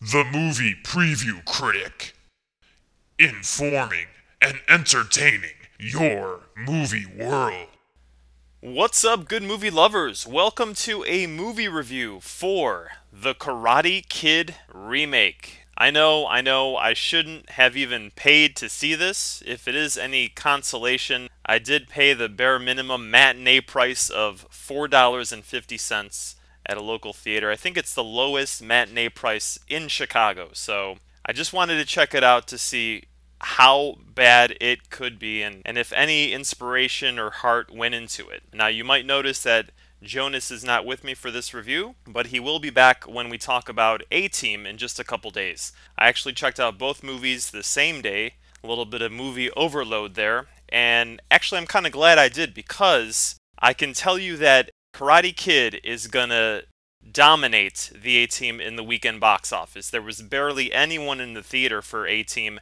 The Movie Preview Critic. Informing and entertaining your movie world. What's up, good movie lovers? Welcome to a movie review for The Karate Kid remake. I know, I shouldn't have even paid to see this. If it is any consolation, I did pay the bare minimum matinee price of $4.50 at a local theater. I think it's the lowest matinee price in Chicago, so I just wanted to check it out to see how bad it could be and if any inspiration or heart went into it. Now, you might notice that Jonas is not with me for this review, but he will be back when we talk about A-Team in just a couple days. I actually checked out both movies the same day, a little bit of movie overload there, and actually I'm kind of glad I did because I can tell you that Karate Kid is gonna dominate the A-Team in the weekend box office. There was barely anyone in the theater for A-Team,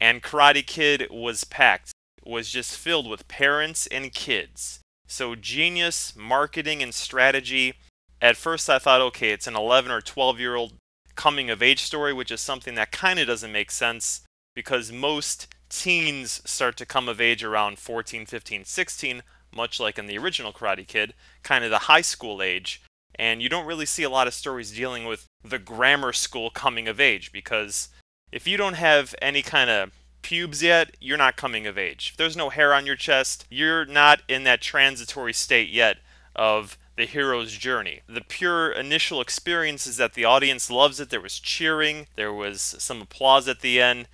and Karate Kid was packed, was just filled with parents and kids. So genius marketing and strategy. At first I thought, okay, it's an 11 or 12-year-old coming of age story, which is something that kind of doesn't make sense because most teens start to come of age around 14, 15, 16, much like in the original Karate Kid, kind of the high school age. And you don't really see a lot of stories dealing with the grammar school coming of age because if you don't have any kind of pubes yet, you're not coming of age. If there's no hair on your chest, you're not in that transitory state yet of the hero's journey. The pure initial experience is that the audience loves it. There was cheering, there was some applause at the end.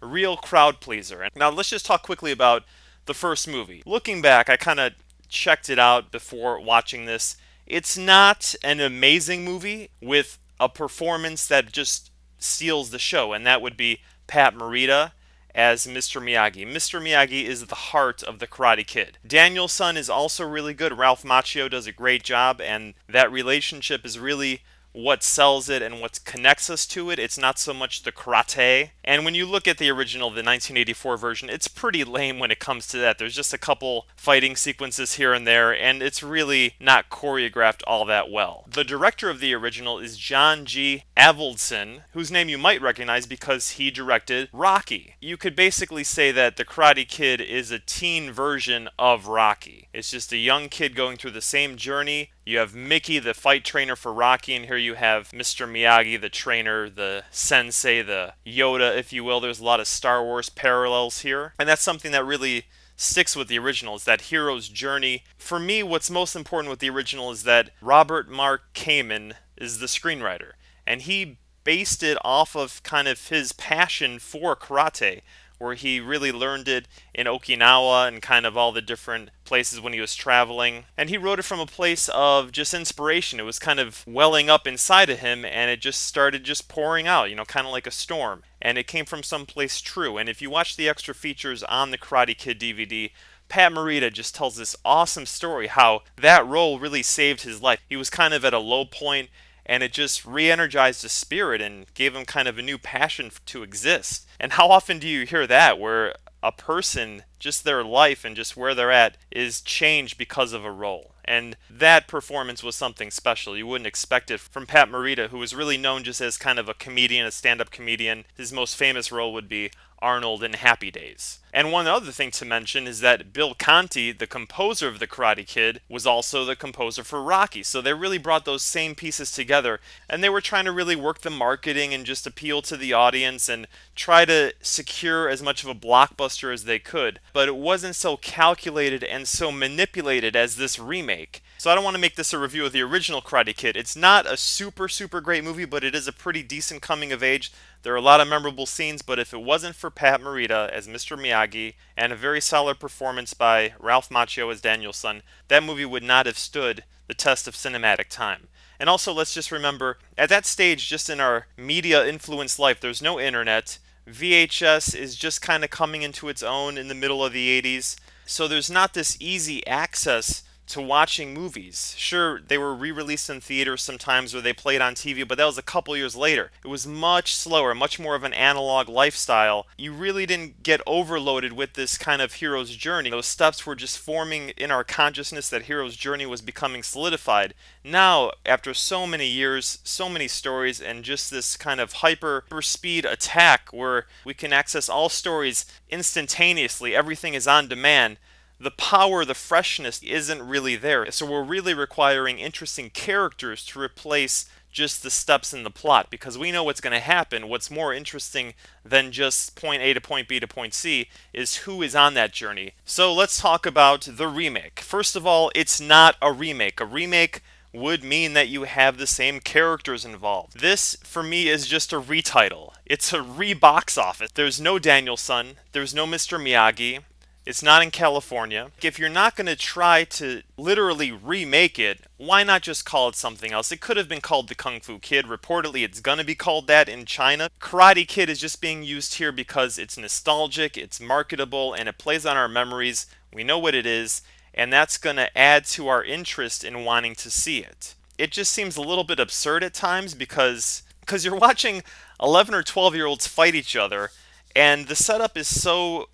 A real crowd pleaser. Now let's just talk quickly about the first movie. Looking back, I kind of checked it out before watching this. It's not an amazing movie with a performance that just steals the show, and that would be Pat Morita as Mr. Miyagi. Mr. Miyagi is the heart of the Karate Kid. Daniel-san is also really good. Ralph Macchio does a great job, and that relationship is really what sells it and what connects us to it. It's not so much the karate. And when you look at the original, the 1984 version, it's pretty lame when it comes to that. There's just a couple fighting sequences here and there, and it's really not choreographed all that well. The director of the original is John G. Avildsen, whose name you might recognize because he directed Rocky. You could basically say that the Karate Kid is a teen version of Rocky. It's just a young kid going through the same journey. You have Mickey, the fight trainer for Rocky, and here you have Mr. Miyagi, the trainer, the sensei, the Yoda, if you will. There's a lot of Star Wars parallels here. And that's something that really sticks with the original, is that hero's journey. For me, what's most important with the original is that Robert Mark Kamen is the screenwriter. And he based it off of kind of his passion for karate, where he really learned it in Okinawa and kind of all the different places when he was traveling. And he wrote it from a place of just inspiration. It was kind of welling up inside of him, and it just started just pouring out, kind of like a storm. And it came from someplace true. And if you watch the extra features on the Karate Kid DVD, Pat Morita just tells this awesome story how that role really saved his life. He was kind of at a low point, and it just re-energized his spirit and gave him kind of a new passion to exist. And how often do you hear that, where a person, just their life and just where they're at, is changed because of a role? And that performance was something special. You wouldn't expect it from Pat Morita, who was really known just as kind of a comedian, a stand-up comedian. His most famous role would be Arnold in Happy Days. And one other thing to mention is that Bill Conti, the composer of The Karate Kid, was also the composer for Rocky. So they really brought those same pieces together, and they were trying to really work the marketing and just appeal to the audience and try to secure as much of a blockbuster as they could. But it wasn't so calculated and so manipulated as this remake. So I don't want to make this a review of the original Karate Kid. It's not a super great movie, but it is a pretty decent coming of age. There are a lot of memorable scenes, but if it wasn't for Pat Morita as Mr. Miyagi and a very solid performance by Ralph Macchio as Daniel-san, that movie would not have stood the test of cinematic time. And also, let's just remember, at that stage, just in our media-influenced life, there's no internet. VHS is just kind of coming into its own in the middle of the 80s. So there's not this easy access to watching movies. Sure, they were re-released in theaters sometimes or they played on TV, but that was a couple years later. It was much slower, much more of an analog lifestyle. You really didn't get overloaded with this kind of hero's journey. Those steps were just forming in our consciousness that hero's journey was becoming solidified. Now, after so many years, so many stories, and just this kind of hyper speed attack where we can access all stories instantaneously, everything is on demand, the power, the freshness isn't really there. So we're really requiring interesting characters to replace just the steps in the plot, because we know what's going to happen. What's more interesting than just point A to point B to point C is who is on that journey. So let's talk about the remake. First of all, it's not a remake. A remake would mean that you have the same characters involved. This, for me, is just a retitle. It's a re-box office. There's no Daniel-san. There's no Mr. Miyagi. It's not in California. If you're not going to try to literally remake it, why not just call it something else? It could have been called The Kung Fu Kid. Reportedly, it's going to be called that in China. Karate Kid is just being used here because it's nostalgic, it's marketable, and it plays on our memories. We know what it is, and that's going to add to our interest in wanting to see it. It just seems a little bit absurd at times because you're watching 11 or 12-year-olds fight each other, and the setup is so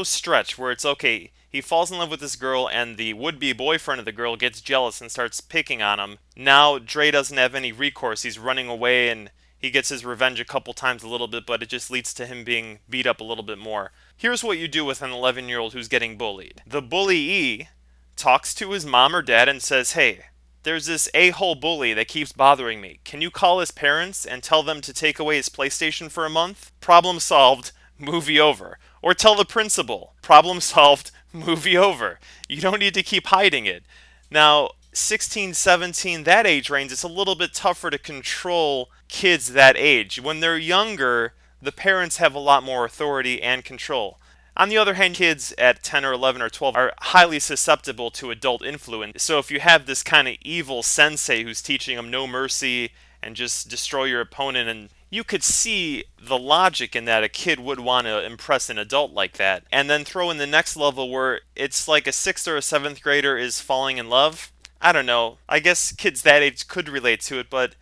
stretched where it's okay, he falls in love with this girl and the would-be boyfriend of the girl gets jealous and starts picking on him. Now Dre doesn't have any recourse. He's running away and he gets his revenge a couple times a little bit, but it just leads to him being beat up a little bit more. Here's what you do with an 11-year-old who's getting bullied. The bullyee talks to his mom or dad and says, hey, there's this a-hole bully that keeps bothering me. Can you call his parents and tell them to take away his PlayStation for a month? Problem solved. Movie over. Or tell the principal. Problem solved. Movie over. You don't need to keep hiding it. Now, 16, 17, that age range, it's a little bit tougher to control kids that age. When they're younger, the parents have a lot more authority and control. On the other hand, kids at 10 or 11 or 12 are highly susceptible to adult influence. So if you have this kind of evil sensei who's teaching them no mercy and just destroy your opponent, and you could see the logic in that a kid would want to impress an adult like that. And then throw in the next level where it's like a 6th or a 7th grader is falling in love. I don't know. I guess kids that age could relate to it, but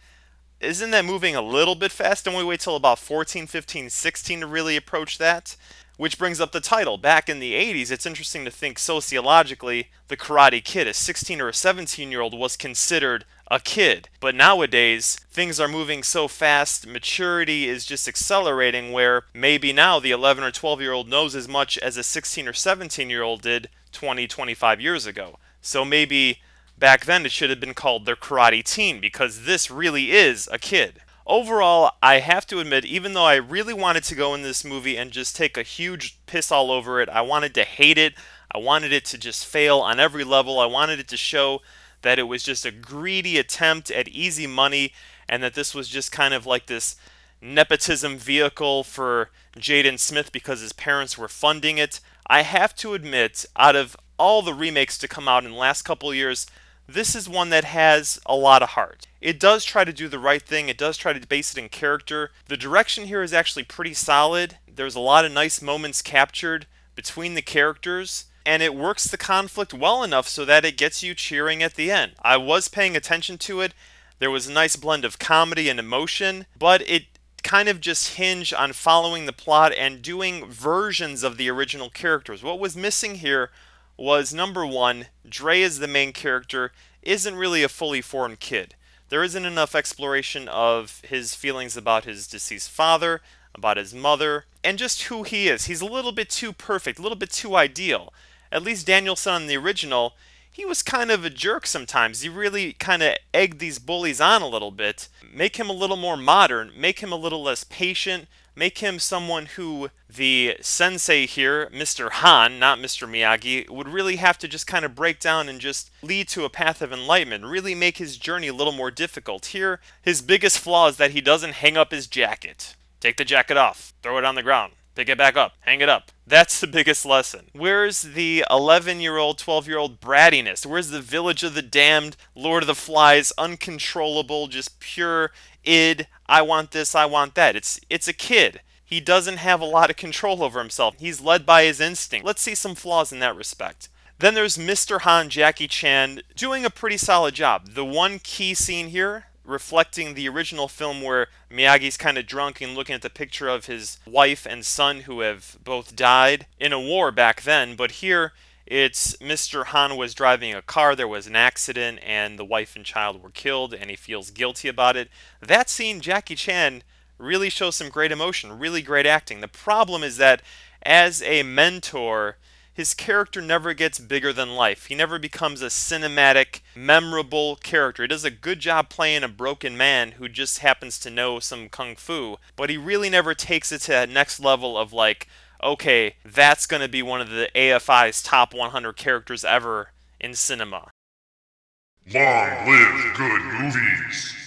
isn't that moving a little bit fast? Don't we wait till about 14, 15, 16 to really approach that? Which brings up the title. Back in the 80s, it's interesting to think sociologically, the Karate Kid, a 16 or a 17-year-old, was considered a kid. But nowadays, things are moving so fast, maturity is just accelerating, where maybe now the 11 or 12-year-old knows as much as a 16 or 17-year-old did 20, 25 years ago. So maybe back then it should have been called the Karate Teen, because this really is a kid. Overall, I have to admit, even though I really wanted to go in this movie and just take a huge piss all over it, I wanted to hate it, I wanted it to just fail on every level, I wanted it to show that it was just a greedy attempt at easy money, and that this was just kind of like this nepotism vehicle for Jaden Smith because his parents were funding it. I have to admit, out of all the remakes to come out in the last couple of years, this is one that has a lot of heart. It does try to do the right thing. It does try to base it in character. The direction here is actually pretty solid. There's a lot of nice moments captured between the characters, and it works the conflict well enough so that it gets you cheering at the end. I was paying attention to it. There was a nice blend of comedy and emotion, but it kind of just hinged on following the plot and doing versions of the original characters. What was missing here was, number one, Dre as the main character isn't really a fully formed kid. There isn't enough exploration of his feelings about his deceased father, about his mother, and just who he is. He's a little bit too perfect, a little bit too ideal. At least Daniel-san in the original, he was kind of a jerk sometimes. He really kind of egged these bullies on a little bit. Make him a little more modern, make him a little less patient, make him someone who the sensei here, Mr. Han, not Mr. Miyagi, would really have to just kind of break down and just lead to a path of enlightenment, really make his journey a little more difficult. Here, his biggest flaw is that he doesn't hang up his jacket. Take the jacket off, throw it on the ground, pick it back up, hang it up. That's the biggest lesson. Where's the 11-year-old, 12-year-old brattiness? Where's the Village of the Damned, Lord of the Flies, uncontrollable, just pure id, I want this, I want that. It's a kid. He doesn't have a lot of control over himself. He's led by his instinct. Let's see some flaws in that respect. Then there's Mr. Han, Jackie Chan, doing a pretty solid job. The one key scene here, reflecting the original film where Miyagi's kind of drunk and looking at the picture of his wife and son who have both died in a war back then, but here it's Mr. Han was driving a car, there was an accident, and the wife and child were killed, and he feels guilty about it. That scene, Jackie Chan really shows some great emotion, really great acting. The problem is that as a mentor, his character never gets bigger than life. He never becomes a cinematic, memorable character. He does a good job playing a broken man who just happens to know some kung fu, but he really never takes it to that next level of like, okay, that's going to be one of the AFI's top 100 characters ever in cinema. Long live good movies!